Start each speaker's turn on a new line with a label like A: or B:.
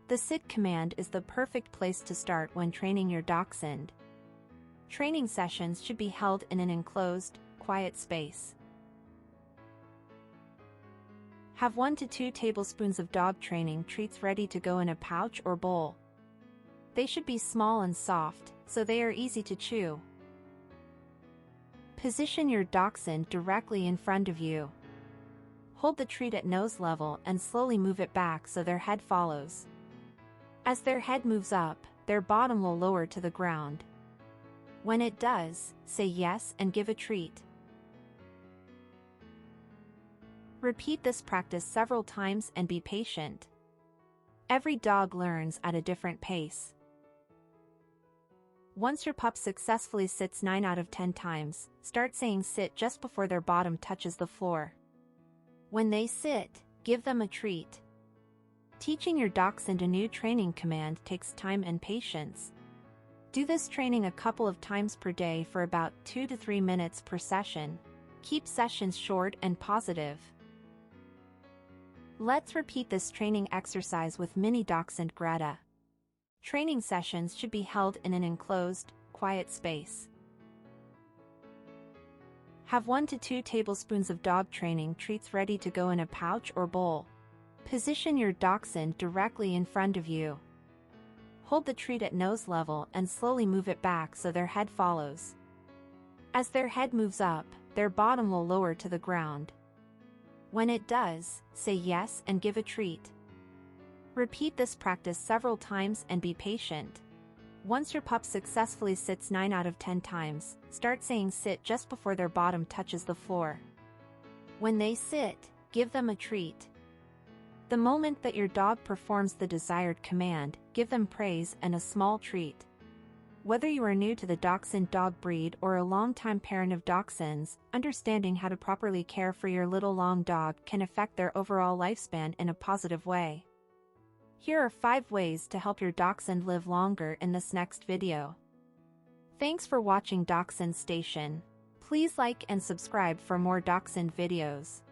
A: The sit command is the perfect place to start when training your dachshund. Training sessions should be held in an enclosed, quiet space. Have 1 to 2 tablespoons of dog training treats ready to go in a pouch or bowl. They should be small and soft, so they are easy to chew. Position your dachshund directly in front of you. Hold the treat at nose level and slowly move it back so their head follows. As their head moves up, their bottom will lower to the ground. When it does, say yes and give a treat. Repeat this practice several times and be patient. Every dog learns at a different pace. Once your pup successfully sits 9 out of 10 times, start saying sit just before their bottom touches the floor. When they sit, give them a treat. Teaching your dachshund a new training command takes time and patience. Do this training a couple of times per day for about 2 to 3 minutes per session. Keep sessions short and positive. Let's repeat this training exercise with mini dachshund Gretta. Training sessions should be held in an enclosed, quiet space. Have 1 to 2 tablespoons of dog training treats ready to go in a pouch or bowl. Position your dachshund directly in front of you. Hold the treat at nose level and slowly move it back so their head follows. As their head moves up, their bottom will lower to the ground. When it does, say yes and give a treat. Repeat this practice several times and be patient. Once your pup successfully sits 9 out of 10 times, start saying sit just before their bottom touches the floor. When they sit, give them a treat. The moment that your dog performs the desired command, give them praise and a small treat. Whether you are new to the Dachshund dog breed or a longtime parent of dachshunds, understanding how to properly care for your little long dog can affect their overall lifespan in a positive way. Here are 5 ways to help your dachshund live longer in this next video. Thanks for watching Dachshund Station. Please like and subscribe for more dachshund videos.